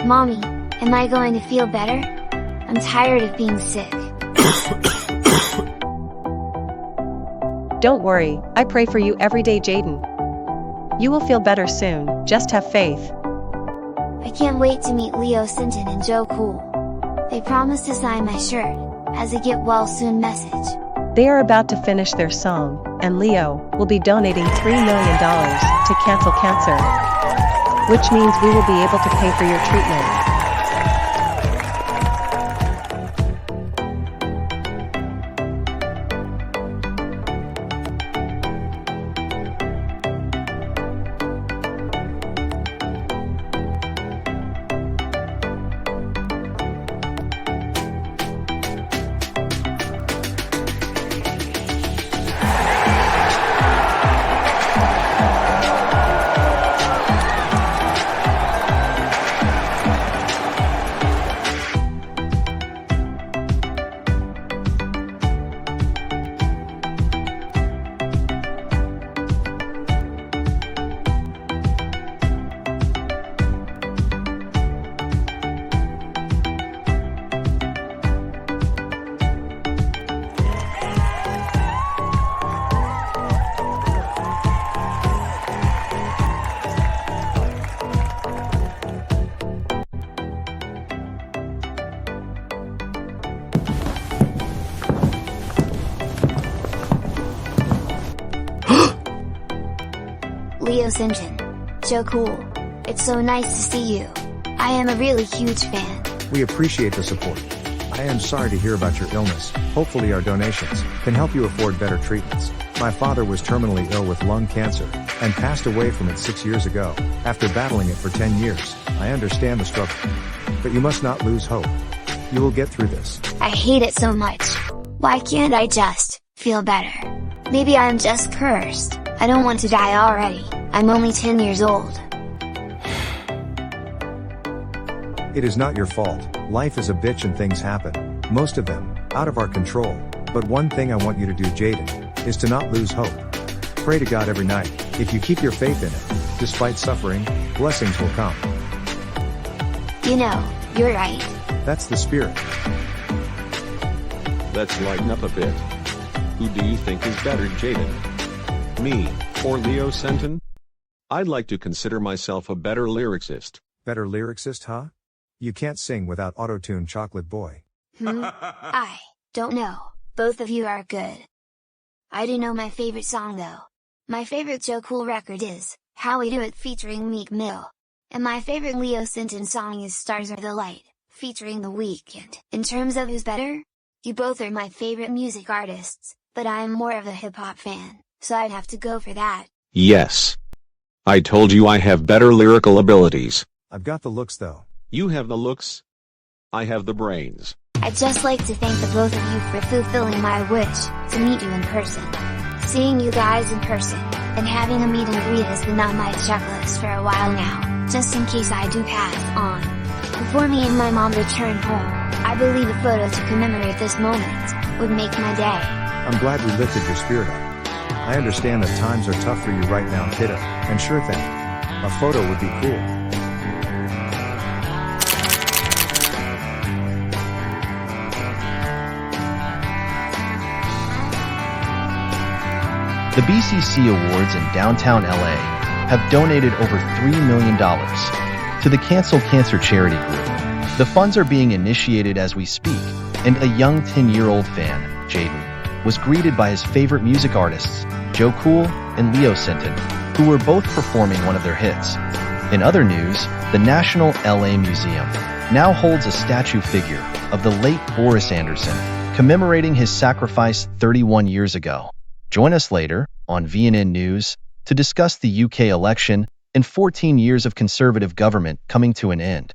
Mommy, am I going to feel better? I'm tired of being sick. Don't worry, I pray for you every day, Jaden. You will feel better soon, just have faith. I can't wait to meet Leo Sinton and Joe Cool. They promised to sign my shirt, as a get well soon message. They are about to finish their song, and Leo will be donating $3 million to cancel cancer, which means we will be able to pay for your treatment. Leo Sinton. Joe Cool. It's so nice to see you. I am a really huge fan. We appreciate the support. I am sorry to hear about your illness. Hopefully our donations can help you afford better treatments. My father was terminally ill with lung cancer, and passed away from it 6 years ago, after battling it for 10 years. I understand the struggle. But you must not lose hope. You will get through this. I hate it so much. Why can't I just feel better? Maybe I'm just cursed. I don't want to die already. I'm only 10 years old. It is not your fault. Life is a bitch and things happen. Most of them, out of our control. But one thing I want you to do, Jaden, is to not lose hope. Pray to God every night. If you keep your faith in it, despite suffering, blessings will come. You know, you're right. That's the spirit. Let's lighten up a bit. Who do you think is better, Jaden? Me, or Leo Sinton? I'd like to consider myself a better lyricist. Better lyricist, huh? You can't sing without auto-tune, Chocolate Boy. I don't know. Both of you are good. I do know my favorite song though. My favorite Joe Cool record is How We Do It featuring Meek Mill. And my favorite Leo Sinton song is Stars Are the Light, featuring The Weeknd. In terms of who's better, you both are my favorite music artists, but I am more of a hip-hop fan, so I'd have to go for that. Yes. I told you I have better lyrical abilities. I've got the looks though. You have the looks. I have the brains. I'd just like to thank the both of you for fulfilling my wish to meet you in person. Seeing you guys in person, and having a meet and greet has been on my checklist for a while now, just in case I do pass on. Before me and my mom return home, I believe a photo to commemorate this moment would make my day. I'm glad we lifted your spirit up. I understand that times are tough for you right now, kiddo, and sure thing. A photo would be cool. The BCC Awards in downtown LA have donated over $3 million to the Cancel Cancer charity group. The funds are being initiated as we speak, and a young 10-year-old fan, Jaden, was greeted by his favorite music artists, Joe Cool and Leo Sinton, who were both performing one of their hits. In other news, the National LA Museum now holds a statue figure of the late Boris Anderson, commemorating his sacrifice 31 years ago. Join us later on VYOND News to discuss the UK election and 14 years of conservative government coming to an end.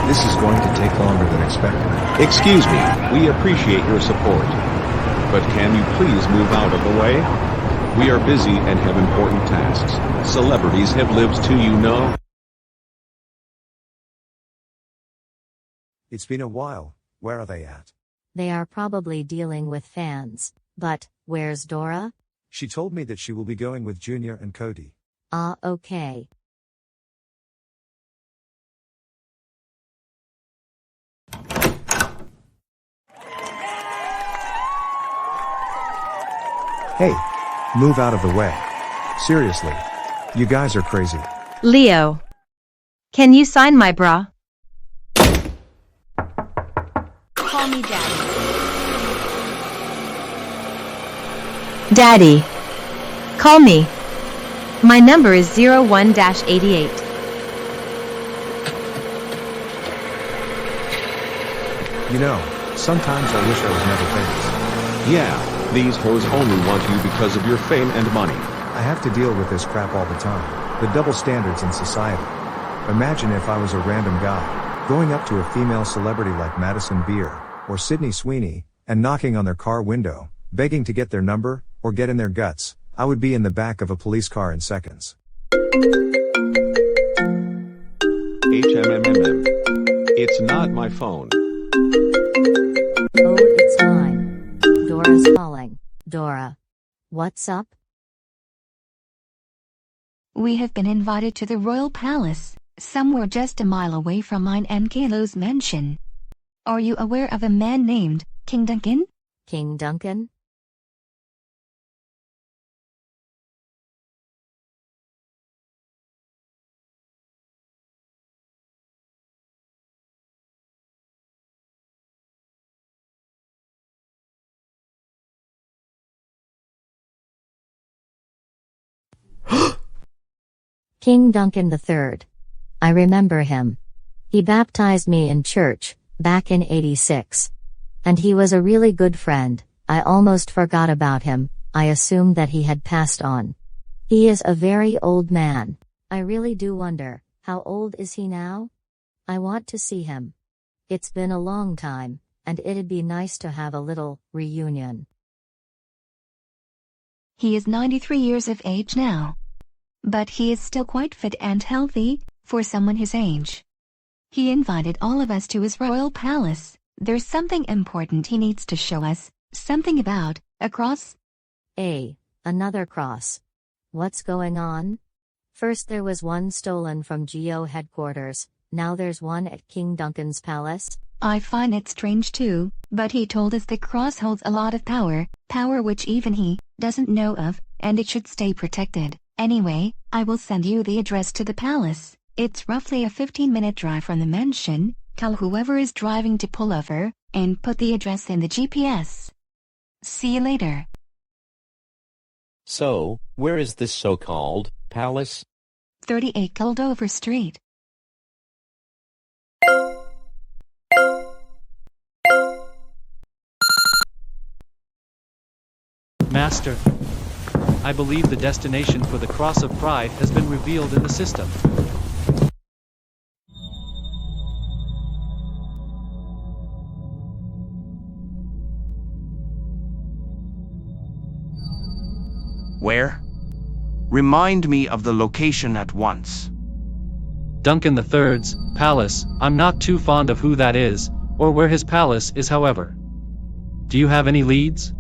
This is going to take longer than expected. Excuse me, we appreciate your support. But can you please move out of the way? We are busy and have important tasks. Celebrities have lives too, you know. It's been a while. Where are they at? They are probably dealing with fans. But, where's Dora? She told me that she will be going with Junior and Cody. Ah, okay. Hey, move out of the way. Seriously. You guys are crazy. Leo. Can you sign my bra? Call me Daddy. Daddy. Call me. My number is 01-88. You know, sometimes I wish I was never famous. Yeah, these hoes only want you because of your fame and money. I have to deal with this crap all the time. The double standards in society. Imagine if I was a random guy, going up to a female celebrity like Madison Beer, or Sydney Sweeney, and knocking on their car window, begging to get their number, or get in their guts. I would be in the back of a police car in seconds. HMMMM. It's not my phone. Oh, it's mine. Dora's calling. Dora. What's up? We have been invited to the royal palace, somewhere just a mile away from mine and Kaylo's mansion. Are you aware of a man named King Duncan? King Duncan? King Duncan III. I remember him. He baptized me in church, back in '86. And he was a really good friend. I almost forgot about him. I assumed that he had passed on. He is a very old man. I really do wonder, how old is he now? I want to see him. It's been a long time, and it'd be nice to have a little reunion. He is 93 years of age now. But he is still quite fit and healthy, for someone his age. He invited all of us to his royal palace. There's something important he needs to show us, something about a cross. Another cross. What's going on? First there was one stolen from Geo headquarters, now there's one at King Duncan's palace. I find it strange too, but he told us the cross holds a lot of power which even he doesn't know of, and it should stay protected. Anyway, I will send you the address to the palace. It's roughly a 15-minute drive from the mansion. Tell whoever is driving to pull over, and put the address in the GPS. See you later. So, where is this so-called palace? 38 Culdover Street. Master, I believe the destination for the Cross of Pride has been revealed in the system. Where? Remind me of the location at once. Duncan III's palace. I'm not too fond of who that is, or where his palace is, however. Do you have any leads?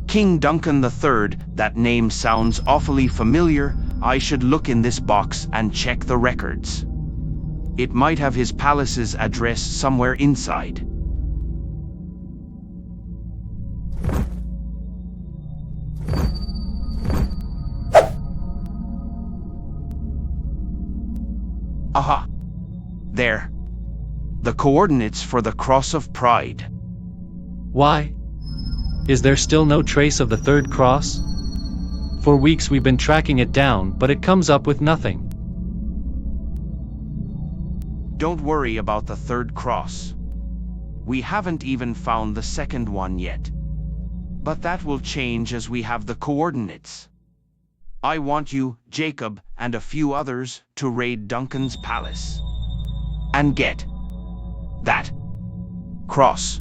King Duncan III, that name sounds awfully familiar. I should look in this box and check the records. It might have his palace's address somewhere inside. Aha! There. The coordinates for the Cross of Pride. Why? Is there still no trace of the third cross? For weeks we've been tracking it down, but it comes up with nothing. Don't worry about the third cross. We haven't even found the second one yet. But that will change as we have the coordinates. I want you, Jacob, and a few others to raid Duncan's palace. And get that cross.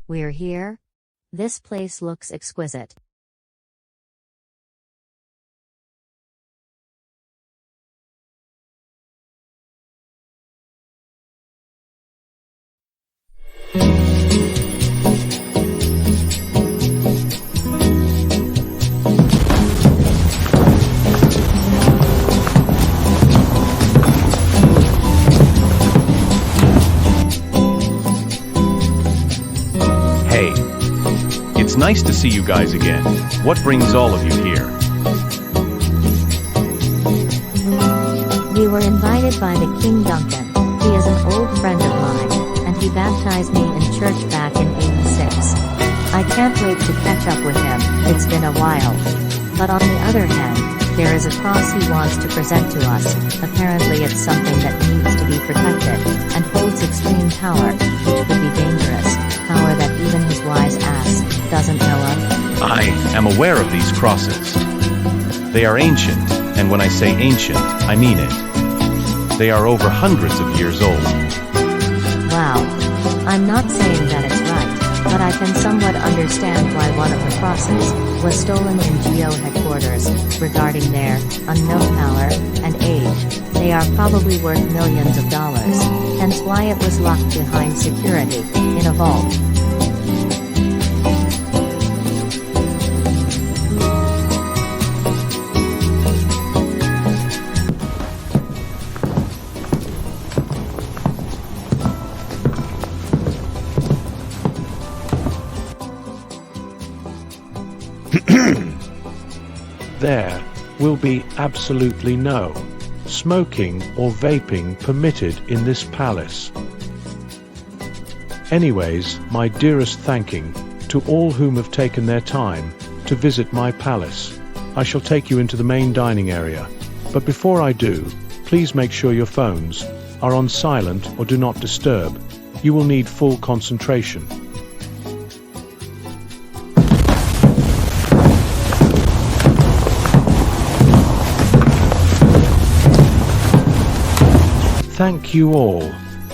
We're here? This place looks exquisite. Hey, it's nice to see you guys again. What brings all of you here? We were invited by the King Duncan. He is an old friend of mine, and he baptized me in church back in '86. I can't wait to catch up with him, it's been a while. But on the other hand, there is a cross he wants to present to us. Apparently it's something that needs to be protected, and holds extreme power, which could be dangerous, power that even his wise ass doesn't know of. I am aware of these crosses. They are ancient, and when I say ancient, I mean it. They are over hundreds of years old. Wow. I'm not saying that it's right, but I can somewhat understand why one of the crosses was stolen in Geo headquarters. Regarding their unknown power and age, they are probably worth millions of dollars, hence why it was locked behind security, in a vault. There will be absolutely no smoking or vaping permitted in this palace. Anyways, my dearest thanking to all whom have taken their time to visit my palace. I shall take you into the main dining area, but before I do, please make sure your phones are on silent or do not disturb. You will need full concentration. Thank you all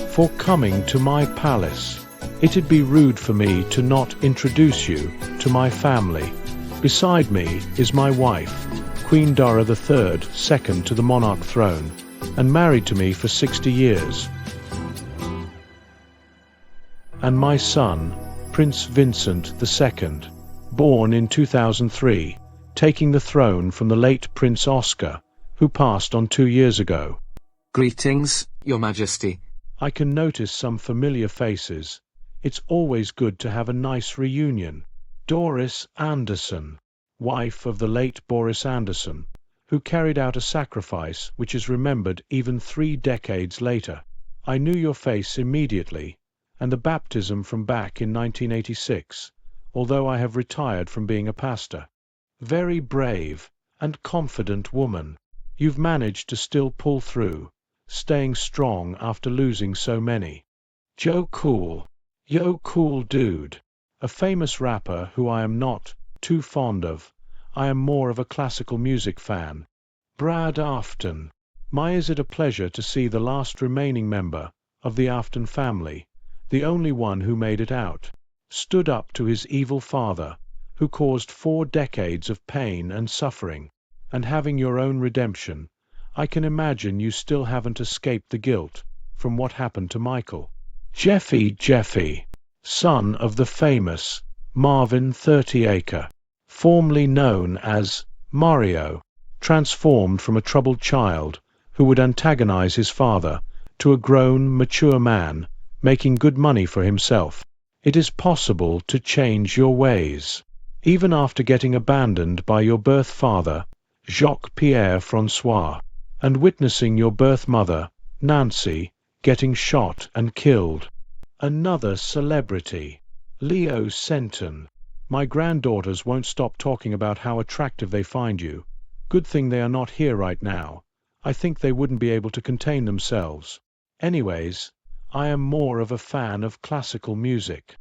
for coming to my palace. It'd be rude for me to not introduce you to my family. Beside me is my wife, Queen Dora III, second to the monarch throne, and married to me for 60 years. And my son, Prince Vincent II, born in 2003, taking the throne from the late Prince Oscar, who passed on 2 years ago. Greetings, Your Majesty. I can notice some familiar faces. It's always good to have a nice reunion. Doris Anderson, wife of the late Boris Anderson, who carried out a sacrifice which is remembered even 3 decades later. I knew your face immediately, and the baptism from back in 1986, although I have retired from being a pastor. Very brave and confident woman. You've managed to still pull through, staying strong after losing so many. Joe Cool. Yo Cool Dude. A famous rapper who I am not too fond of. I am more of a classical music fan. Brad Afton. My, is it a pleasure to see the last remaining member of the Afton family, the only one who made it out, stood up to his evil father, who caused 4 decades of pain and suffering, and having your own redemption. I can imagine you still haven't escaped the guilt from what happened to Michael. Jeffy, son of the famous Marvin 30-acre, formerly known as Mario, transformed from a troubled child who would antagonize his father to a grown, mature man, making good money for himself. It is possible to change your ways, even after getting abandoned by your birth father, Jacques-Pierre François, and witnessing your birth mother, Nancy, getting shot and killed. Another celebrity, Leo Senton. My granddaughters won't stop talking about how attractive they find you. Good thing they are not here right now. I think they wouldn't be able to contain themselves. Anyways, I am more of a fan of classical music.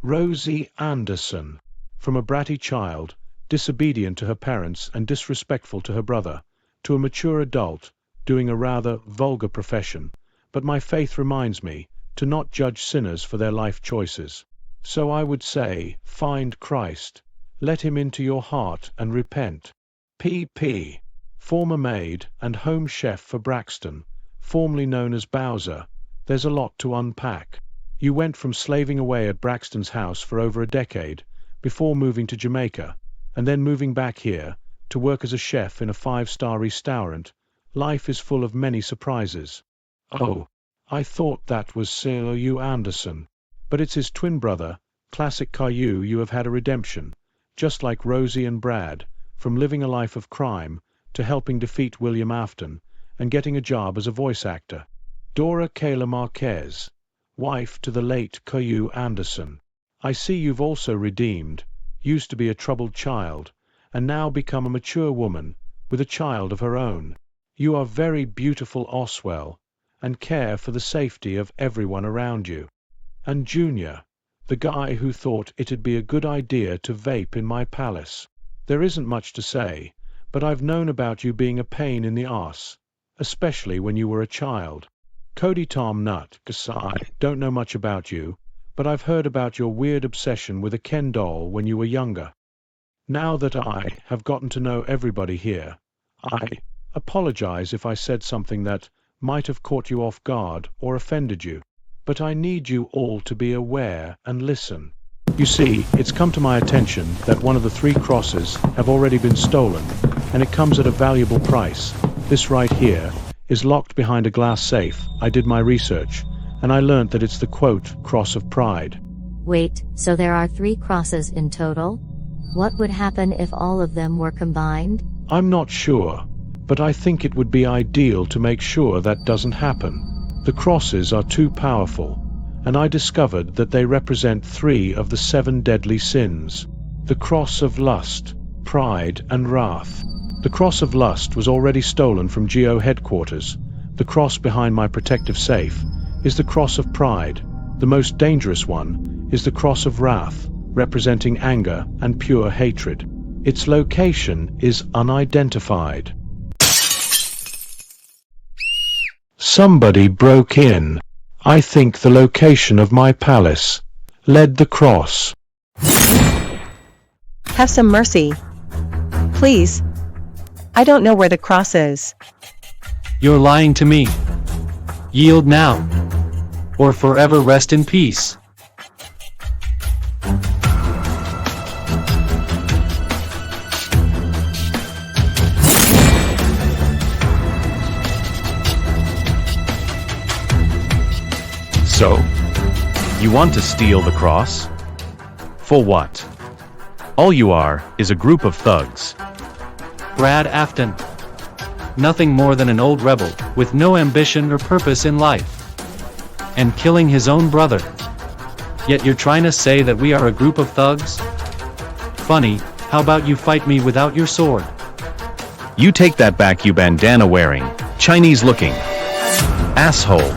Rosie Anderson. From a bratty child, disobedient to her parents and disrespectful to her brother, to a mature adult, doing a rather vulgar profession, but my faith reminds me to not judge sinners for their life choices. So I would say, find Christ. Let him into your heart and repent. P.P. Former maid and home chef for Braxton, formerly known as Bowser. There's a lot to unpack. You went from slaving away at Braxton's house for over a decade, before moving to Jamaica, and then moving back here, to work as a chef in a 5-star restaurant. Life is full of many surprises. Oh, I thought that was Caillou Anderson. But it's his twin brother, classic Caillou. You have had a redemption, just like Rosie and Brad, from living a life of crime, to helping defeat William Afton, and getting a job as a voice actor. Dora Kayla Marquez, wife to the late Caillou Anderson. I see you've also redeemed, used to be a troubled child, and now become a mature woman, with a child of her own. You are very beautiful, Oswell, and care for the safety of everyone around you. And Junior, the guy who thought it'd be a good idea to vape in my palace. There isn't much to say, but I've known about you being a pain in the arse, especially when you were a child. Cody Tom Nut, I don't know much about you, but I've heard about your weird obsession with a Ken doll when you were younger. Now that I have gotten to know everybody here, I apologize if I said something that might have caught you off guard or offended you, but I need you all to be aware and listen. You see, it's come to my attention that one of the 3 crosses have already been stolen, and it comes at a valuable price. This right here is locked behind a glass safe. I did my research, and I learned that it's the quote, Cross of Pride. Wait, so there are 3 crosses in total? What would happen if all of them were combined? I'm not sure, but I think it would be ideal to make sure that doesn't happen. The crosses are too powerful, and I discovered that they represent 3 of the 7 deadly sins. The cross of lust, pride, and wrath. The cross of lust was already stolen from Geo headquarters. The cross behind my protective safe is the cross of pride. The most dangerous one is the cross of wrath, representing anger and pure hatred. Its location is unidentified. Somebody broke in. I think the location of my palace led the cross. Have some mercy. Please. I don't know where the cross is. You're lying to me. Yield now, or forever rest in peace. So, you want to steal the cross? For what? All you are is a group of thugs. Brad Afton. Nothing more than an old rebel, with no ambition or purpose in life. And killing his own brother. Yet you're trying to say that we are a group of thugs? Funny, how about you fight me without your sword? You take that back, you bandana wearing, Chinese looking asshole.